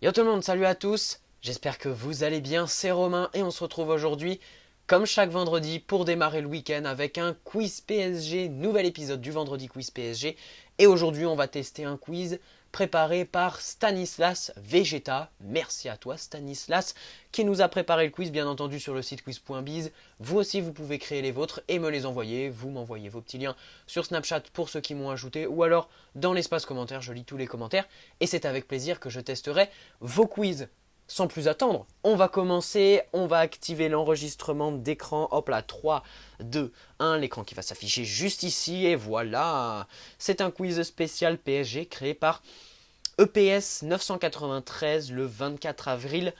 Yo tout le monde, salut à tous, j'espère que vous allez bien, c'est Romain et on se retrouve aujourd'hui, comme chaque vendredi, pour démarrer le week-end avec un quiz PSG, nouvel épisode du vendredi quiz PSG. Et aujourd'hui on va tester un quiz préparé par Stanislas Vegeta. Merci à toi Stanislas qui nous a préparé le quiz, bien entendu sur le site quiz.biz. Vous aussi vous pouvez créer les vôtres et me les envoyer. Vous m'envoyez vos petits liens sur Snapchat pour ceux qui m'ont ajouté ou alors dans l'espace commentaire, je lis tous les commentaires. Et c'est avec plaisir que je testerai vos quiz. Sans plus attendre, on va commencer, on va activer l'enregistrement d'écran. Hop là, 3, 2, 1, l'écran qui va s'afficher juste ici et voilà. C'est un quiz spécial PSG créé par EPS 993 le 24 avril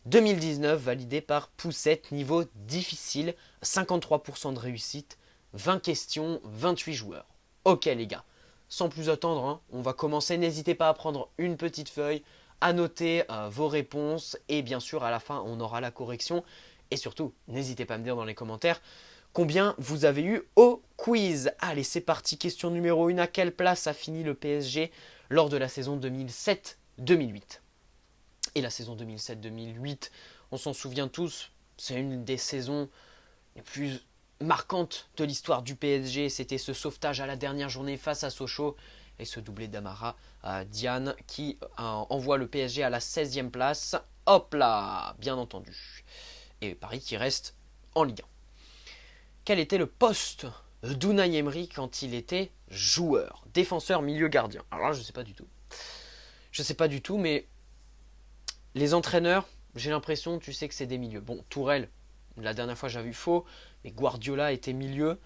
2019, validé par Poussette, niveau difficile, 53% de réussite, 20 questions, 28 joueurs. Ok les gars, sans plus attendre, hein, on va commencer. N'hésitez pas à prendre une petite feuille, à noter vos réponses et bien sûr à la fin on aura la correction. Et surtout, n'hésitez pas à me dire dans les commentaires combien vous avez eu au quiz. Allez, c'est parti, question numéro 1. À quelle place a fini le PSG lors de la saison 2007-2008 ? Et la saison 2007-2008, on s'en souvient tous, c'est une des saisons les plus marquantes de l'histoire du PSG. C'était ce sauvetage à la dernière journée face à Sochaux et ce doublé d'Amara Diane qui envoie le PSG à la 16e place. Hop là, bien entendu. Et Paris qui reste en Ligue 1. Quel était le poste d'Unai Emery quand il était joueur? Défenseur, milieu, gardien. Alors là, je ne sais pas du tout. Je ne sais pas du tout, mais les entraîneurs, j'ai l'impression, tu sais que c'est des milieux. Bon, Tourelle, la dernière fois j'avais eu faux, mais Guardiola était milieu.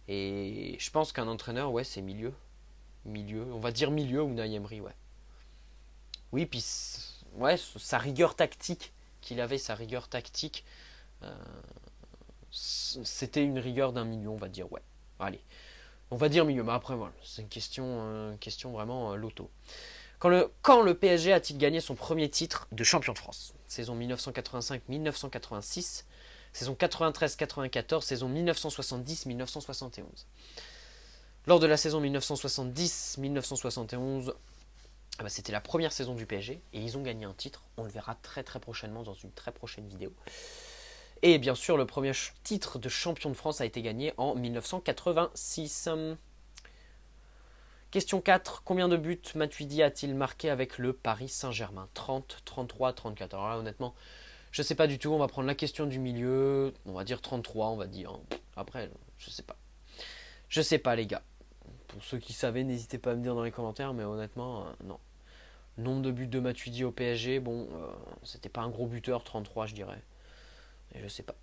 Et je pense qu'un entraîneur, ouais, c'est milieu. Milieu, on va dire milieu, Unai Emery, ouais. Oui, puis ouais, sa rigueur tactique, qu'il avait, sa rigueur tactique, c'était une rigueur d'un milieu, on va dire, ouais. Allez, on va dire milieu, mais après, voilà, c'est une question vraiment loto. Quand le PSG a-t-il gagné son premier titre de champion de France? Saison 1985-1986, saison 93-94, saison 1970-1971. Lors de la saison 1970-1971, c'était la première saison du PSG et ils ont gagné un titre. On le verra très très prochainement dans une très prochaine vidéo. Et bien sûr, le premier titre de champion de France a été gagné en 1986. Question 4. Combien de buts Matuidi a-t-il marqué avec le Paris Saint-Germain? 30, 33, 34. Alors là, honnêtement, je ne sais pas du tout. On va prendre la question du milieu. On va dire 33, on va dire. Après, je sais pas. Je sais pas, les gars. Pour ceux qui savaient, n'hésitez pas à me dire dans les commentaires. Mais honnêtement, non. Nombre de buts de Matuidi au PSG, bon, c'était pas un gros buteur, 33, je dirais. Et je sais pas.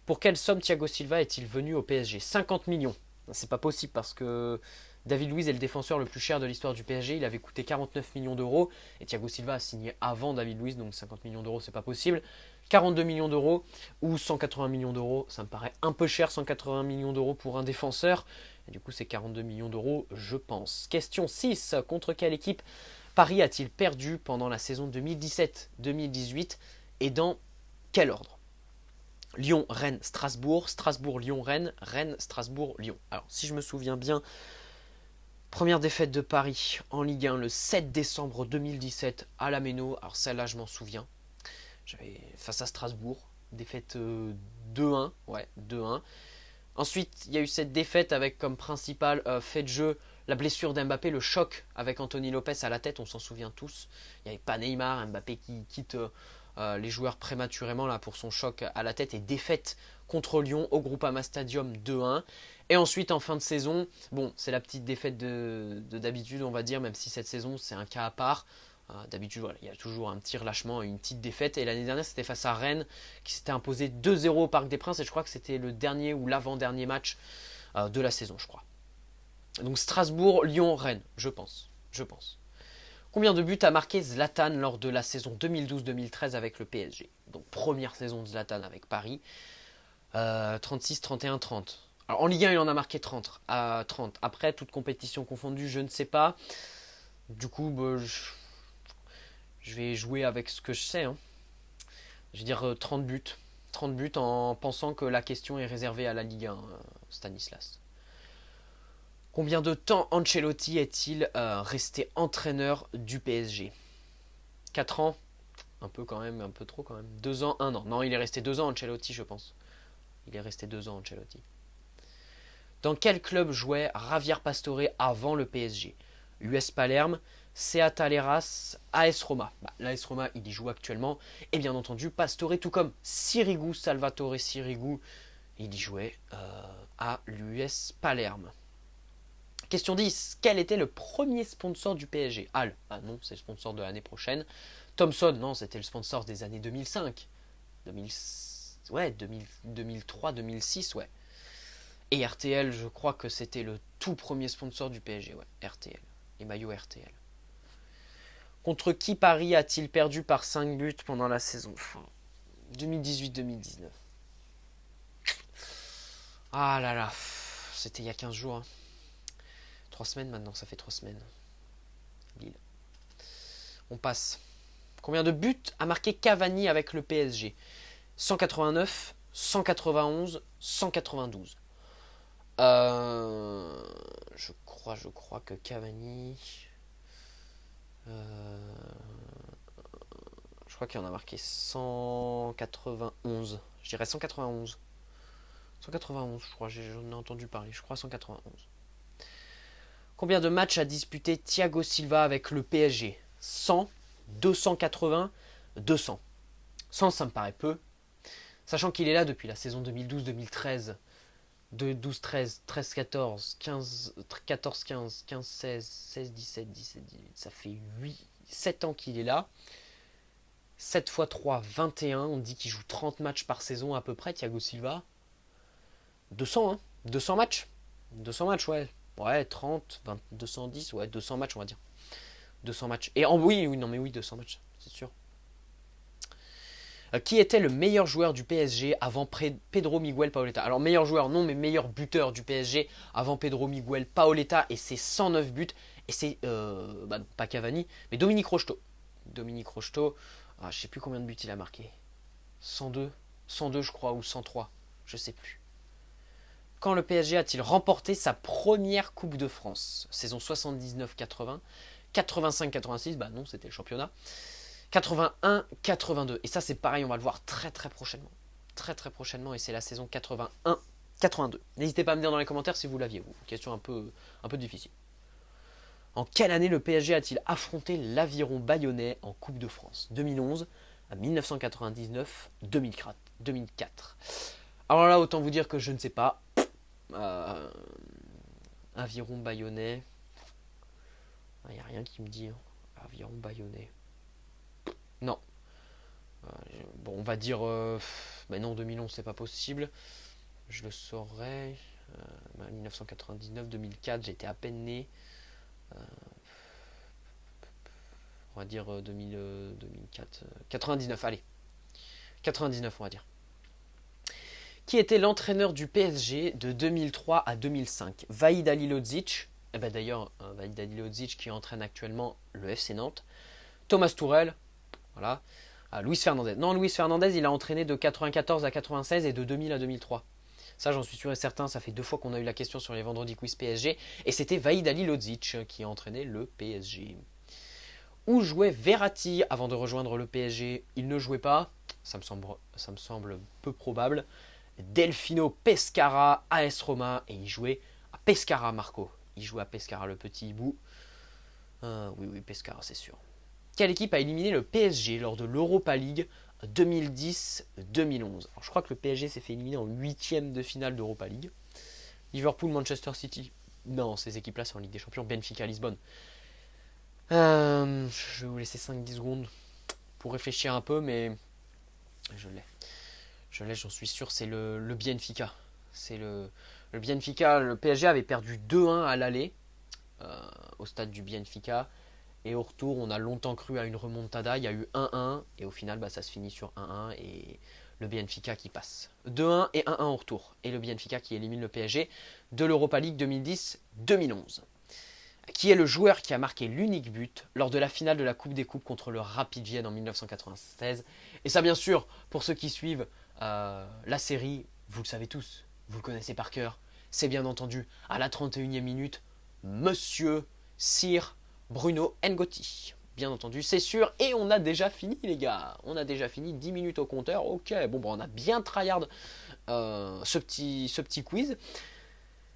Pour quelle somme Thiago Silva est-il venu au PSG? 50 millions. C'est pas possible parce que David Luiz est le défenseur le plus cher de l'histoire du PSG. Il avait coûté 49 millions d'euros. Et Thiago Silva a signé avant David Luiz, donc 50 millions d'euros, c'est pas possible. 42 millions d'euros ou 180 millions d'euros, ça me paraît un peu cher, 180 millions d'euros pour un défenseur. Et du coup, c'est 42 millions d'euros, je pense. Question 6. Contre quelle équipe Paris a-t-il perdu pendant la saison 2017-2018 et dans quel ordre? Lyon, Rennes, Strasbourg, Strasbourg, Lyon, Rennes, Rennes, Strasbourg, Lyon. Alors, si je me souviens bien, première défaite de Paris en Ligue 1 le 7 décembre 2017 à la Méno. Alors celle-là, je m'en souviens. J'avais face à Strasbourg, défaite 2-1, ouais, 2-1. Ensuite, il y a eu cette défaite avec comme principal fait de jeu la blessure d'Mbappé, le choc avec Anthony Lopez à la tête, on s'en souvient tous. Il n'y avait pas Neymar, Mbappé qui quitte les joueurs prématurément là pour son choc à la tête et défaite contre Lyon au Groupama Stadium 2-1. Et ensuite en fin de saison, bon c'est la petite défaite de d'habitude on va dire, même si cette saison c'est un cas à part. D'habitude voilà, il y a toujours un petit relâchement et une petite défaite. Et l'année dernière c'était face à Rennes qui s'était imposé 2-0 au Parc des Princes et je crois que c'était le dernier ou l'avant-dernier match de la saison je crois. Donc Strasbourg, Lyon, Rennes, je pense. Combien de buts a marqué Zlatan lors de la saison 2012-2013 avec le PSG? Donc première saison de Zlatan avec Paris. 36, 31, 30. Alors en Ligue 1 il en a marqué 30. 30. Après toute compétition confondue je ne sais pas. Du coup je vais jouer avec ce que je sais. Hein. Je vais dire 30 buts. 30 buts en pensant que la question est réservée à la Ligue 1, Stanislas. Combien de temps Ancelotti est-il resté entraîneur du PSG? 4 ans, Un peu quand même, un peu trop quand même. 2 ans, 1 an. Non, il est resté 2 ans Ancelotti, je pense. Il est resté 2 ans Ancelotti. Dans quel club jouait Javier Pastore avant le PSG? US Palerme, Seat Aleras, AS Roma. L'AS Roma, il y joue actuellement. Et bien entendu, Pastore, tout comme Sirigu, Salvatore Sirigu, il y jouait à l'US Palerme. Question 10. Quel était le premier sponsor du PSG? Al. Ah non, c'est le sponsor de l'année prochaine. Thomson, non, c'était le sponsor des années 2005. 2000, ouais, 2003, 2006, ouais. Et RTL, je crois que c'était le tout premier sponsor du PSG, ouais, RTL. Les maillots RTL. Contre qui Paris a-t-il perdu par 5 buts pendant la saison 2018-2019? Ah là là, c'était il y a 15 jours. 3 semaines maintenant, ça fait 3 semaines. Lille. On passe. Combien de buts a marqué Cavani avec le PSG? 189, 191, 192. Je crois que Cavani. Je crois qu'il en a marqué 191. Je dirais 191. 191, je crois, j'en ai entendu parler. Je crois 191. Combien de matchs a disputé Thiago Silva avec le PSG? 100, 280, 200. 100, ça me paraît peu. Sachant qu'il est là depuis la saison 2012-2013. De 12-13, 13-14, 14-15, 15-16, 16-17, 17-18. Ça fait 7 ans qu'il est là. 7 x 3, 21. On dit qu'il joue 30 matchs par saison à peu près, Thiago Silva. 200, hein. 200 matchs. 200 matchs, ouais. Ouais, 30, 20, 210, ouais, 200 matchs, on va dire. 200 matchs. Et oui, non mais oui, 200 matchs, c'est sûr. Qui était le meilleur joueur du PSG avant Pedro Miguel Paoletta? Alors meilleur joueur non, mais meilleur buteur du PSG avant Pedro Miguel Paoletta, et c'est 109 buts. Et c'est pas Cavani, mais Dominique Rocheteau. Dominique Rocheteau, je sais plus combien de buts il a marqué. 102, 102 je crois, ou 103, je sais plus. Quand le PSG a-t-il remporté sa première Coupe de France? Saison 79-80, 85-86, bah non, c'était le championnat. 81-82. Et ça, c'est pareil, on va le voir très très prochainement. Très très prochainement, et c'est la saison 81-82. N'hésitez pas à me dire dans les commentaires si vous l'aviez, vous. Question un peu difficile. En quelle année le PSG a-t-il affronté l'Aviron Bayonnais en Coupe de France? 2011, 1999, 2004. Alors là, autant vous dire que je ne sais pas. Aviron Bayonnais. Il n'y a rien qui me dit. Aviron Bayonnais. Non. Bon, on va dire. Mais non, 2011, c'est pas possible. Je le saurais. 1999, 2004, j'étais à peine né. On va dire 2004. 99, allez. 99, on va dire. Qui était l'entraîneur du PSG de 2003 à 2005? Vahid Halilodzic. D'ailleurs, Vahid Halilodzic qui entraîne actuellement le FC Nantes. Thomas Tuchel. Voilà. Luis Fernandez. Non, Luis Fernandez, il a entraîné de 94 à 96 et de 2000 à 2003. Ça, j'en suis sûr et certain. Ça fait 2 fois qu'on a eu la question sur les vendredis quiz PSG. Et c'était Vahid Halilodzic qui a entraîné le PSG. Où jouait Verratti avant de rejoindre le PSG? Il ne jouait pas. Ça me semble peu probable. Delfino Pescara, AS Roma. Et il jouait à Pescara, Marco. Il jouait à Pescara, le petit hibou. Oui, Pescara, c'est sûr. Quelle équipe a éliminé le PSG lors de l'Europa League 2010-2011? Je crois que le PSG s'est fait éliminer en 8e de finale d'Europa League. Liverpool, Manchester City. Non, ces équipes-là, c'est en Ligue des Champions. Benfica, Lisbonne. Je vais vous laisser 5-10 secondes pour réfléchir un peu, mais je l'ai, j'en suis sûr, c'est le Benfica. C'est le Benfica. Le PSG avait perdu 2-1 à l'aller au stade du Benfica. Et au retour, on a longtemps cru à une remontada. Il y a eu 1-1. Et au final, ça se finit sur 1-1. Et le Benfica qui passe. 2-1 et 1-1 au retour. Et le Benfica qui élimine le PSG de l'Europa League 2010-2011. Qui est le joueur qui a marqué l'unique but lors de la finale de la Coupe des Coupes contre le Rapid Vienne en 1996. Et ça, bien sûr, pour ceux qui suivent la série, vous le savez tous, vous le connaissez par cœur. C'est bien entendu, à la 31e minute, Monsieur Sir Bruno N'Goti. bien entendu, c'est sûr. Et on a déjà fini, les gars. On a déjà fini, 10 minutes au compteur. Ok, bon, on a bien tryhard ce petit quiz.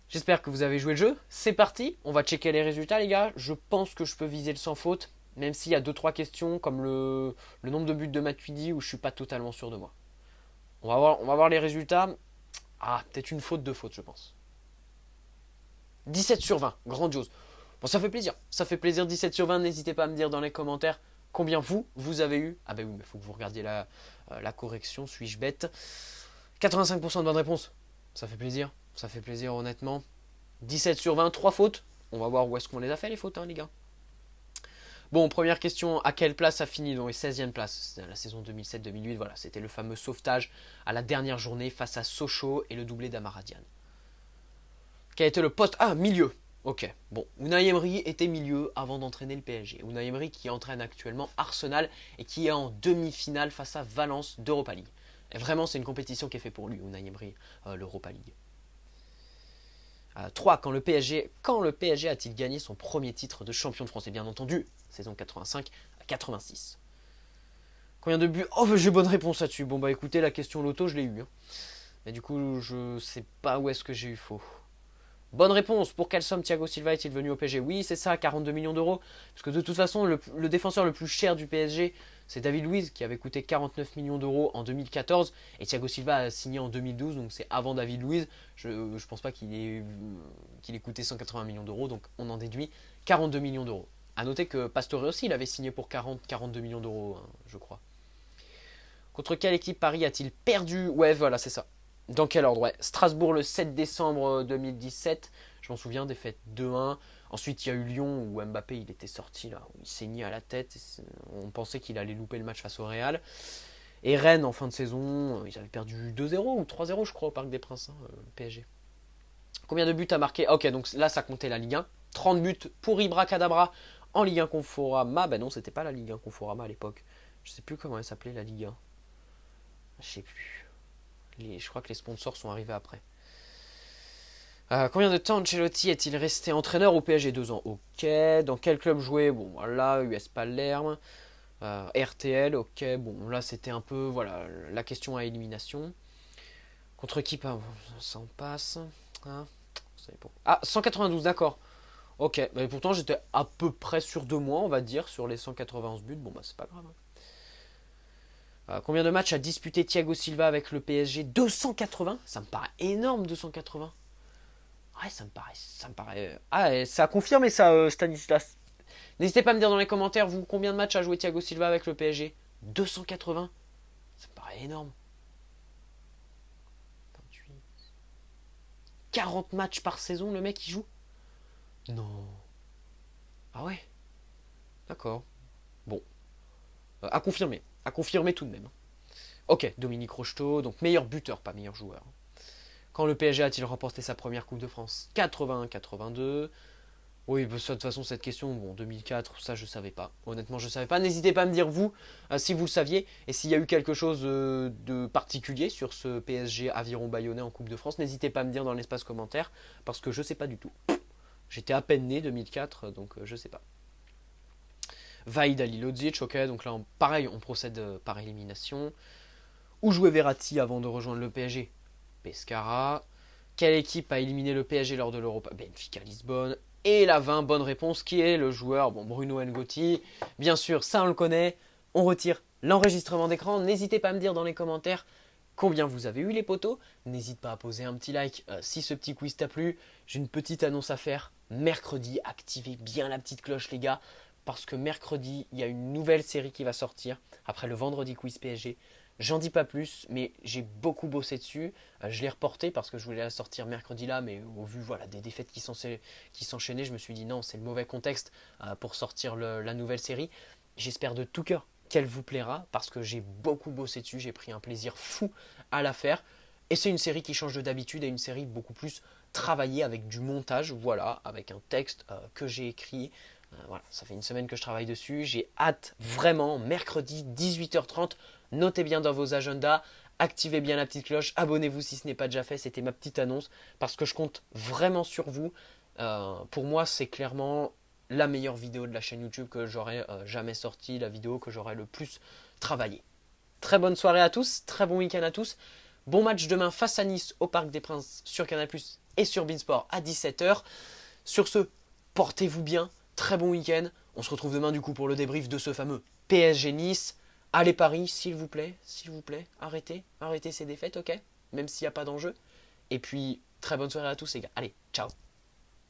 J'espère que vous avez joué le jeu. C'est parti, on va checker les résultats, les gars. Je pense que je peux viser le sans faute, même s'il y a 2-3 questions, comme le nombre de buts de Matuidi, où je suis pas totalement sûr de moi. On va voir les résultats. Ah, peut-être une faute de faute, je pense. 17 sur 20, grandiose. Bon, ça fait plaisir. Ça fait plaisir, 17 sur 20. N'hésitez pas à me dire dans les commentaires combien vous avez eu. Ah ben oui, mais il faut que vous regardiez la correction. Suis-je bête? 85% de bonnes réponses. Ça fait plaisir. Ça fait plaisir, honnêtement. 17 sur 20, 3 fautes. On va voir où est-ce qu'on les a fait, les fautes, hein, les gars. Bon, première question, à quelle place a fini? Donc, 16e place, c'était la saison 2007-2008. Voilà, c'était le fameux sauvetage à la dernière journée face à Sochaux et le doublé d'Amaradian. Quel était le poste? Ah, milieu. Ok, bon, Unai Emery était milieu avant d'entraîner le PSG. Unai Emery qui entraîne actuellement Arsenal et qui est en demi-finale face à Valence d'Europa League. Et vraiment, c'est une compétition qui est faite pour lui, Unai Emery, l'Europa League. 3. Quand le PSG a-t-il gagné son premier titre de champion de France? Et bien entendu, saison 85-86. Combien de buts? Oh, j'ai bonne réponse là-dessus. Bon, bah écoutez, la question loto, je l'ai eu. Hein. Mais du coup, je sais pas où est-ce que j'ai eu faux. Bonne réponse. Pour quelle somme Thiago Silva est-il venu au PSG? Oui, c'est ça, 42 millions d'euros. Parce que de toute façon, le défenseur le plus cher du PSG, c'est David Luiz, qui avait coûté 49 millions d'euros en 2014. Et Thiago Silva a signé en 2012, donc c'est avant David Luiz. Je ne pense pas qu'il ait coûté 180 millions d'euros, donc on en déduit 42 millions d'euros. A noter que Pastore aussi, il avait signé pour 42 millions d'euros, hein, je crois. Contre quelle équipe Paris a-t-il perdu? Ouais, voilà, c'est ça. Dans quel ordre? Ouais. Strasbourg le 7 décembre 2017. Je m'en souviens, défaite 2-1. Ensuite, il y a eu Lyon où Mbappé il était sorti là, où il saignait à la tête. On pensait qu'il allait louper le match face au Real. Et Rennes en fin de saison, ils avaient perdu 2-0 ou 3-0 je crois au Parc des Princes, hein, le PSG. Combien de buts a marqué? Ok, donc là ça comptait la Ligue 1. 30 buts pour Ibra Kadabra en Ligue 1 Conforama. Ben non, c'était pas la Ligue 1 Conforama à l'époque. Je sais plus comment elle s'appelait la Ligue 1. Je sais plus. Je crois que les sponsors sont arrivés après. Combien de temps Ancelotti est-il resté entraîneur au PSG? 2 ans. Ok. Dans quel club jouer? Bon, voilà, US Palerme. RTL, ok. Bon, là, c'était un peu, voilà, la question à élimination. Contre qui? Ça en passe. Hein, 192, d'accord. Ok. Mais pourtant, j'étais à peu près sur 2 mois, on va dire, sur les 191 buts. Bon, bah, c'est pas grave. Combien de matchs a disputé Thiago Silva avec le PSG? 280. Ça me paraît énorme, 280. Ouais, ça me paraît. Ah, ça confirme ça, Stanislas. N'hésitez pas à me dire dans les commentaires, vous, combien de matchs a joué Thiago Silva avec le PSG? 280. Ça me paraît énorme. 28. 40 matchs par saison, le mec, il joue? Non. Ah ouais. D'accord. Bon. À confirmer. À confirmer tout de même. Ok, Dominique Rocheteau, donc meilleur buteur, pas meilleur joueur. Quand le PSG a-t-il remporté sa première Coupe de France? 81-82. Oui, de toute façon, cette question, bon, 2004, ça je savais pas. Honnêtement, je savais pas. N'hésitez pas à me dire vous, si vous le saviez, et s'il y a eu quelque chose de particulier sur ce PSG Aviron Bayonnais en Coupe de France, n'hésitez pas à me dire dans l'espace commentaire, parce que je sais pas du tout. J'étais à peine né 2004, donc je sais pas. Vaïd Alilodzic, ok, donc là, pareil, on procède par élimination. Où jouait Verratti avant de rejoindre le PSG? Pescara. Quelle équipe a éliminé le PSG lors de l'Europa? Benfica Lisbonne. Et la 20, bonne réponse, qui est le joueur, bon, Bruno Ngotti. Bien sûr, ça on le connaît. On retire l'enregistrement d'écran. N'hésitez pas à me dire dans les commentaires combien vous avez eu les potos. N'hésite pas à poser un petit like si ce petit quiz t'a plu. J'ai une petite annonce à faire. Mercredi, activez bien la petite cloche les gars. Parce que mercredi, il y a une nouvelle série qui va sortir. Après le vendredi quiz PSG. J'en dis pas plus, mais j'ai beaucoup bossé dessus. Je l'ai reporté parce que je voulais la sortir mercredi là, mais au vu voilà, des défaites qui s'enchaînaient, je me suis dit non, c'est le mauvais contexte pour sortir la nouvelle série. J'espère de tout cœur qu'elle vous plaira parce que j'ai beaucoup bossé dessus, j'ai pris un plaisir fou à la faire. Et c'est une série qui change d'habitude et une série beaucoup plus travaillée avec du montage, voilà, avec un texte que j'ai écrit. Voilà, ça fait une semaine que je travaille dessus. J'ai hâte vraiment, mercredi 18h30. Notez bien dans vos agendas, activez bien la petite cloche, abonnez-vous si ce n'est pas déjà fait, c'était ma petite annonce, parce que je compte vraiment sur vous. Pour moi, c'est clairement la meilleure vidéo de la chaîne YouTube que j'aurais jamais sortie, la vidéo que j'aurais le plus travaillé. Très bonne soirée à tous, très bon week-end à tous. Bon match demain face à Nice au Parc des Princes sur Canal+ et sur Beansport à 17h. Sur ce, portez-vous bien, très bon week-end. On se retrouve demain du coup pour le débrief de ce fameux PSG Nice. Allez Paris, s'il vous plaît, arrêtez ces défaites, ok? Même s'il n'y a pas d'enjeu. Et puis, très bonne soirée à tous les gars. Allez, ciao!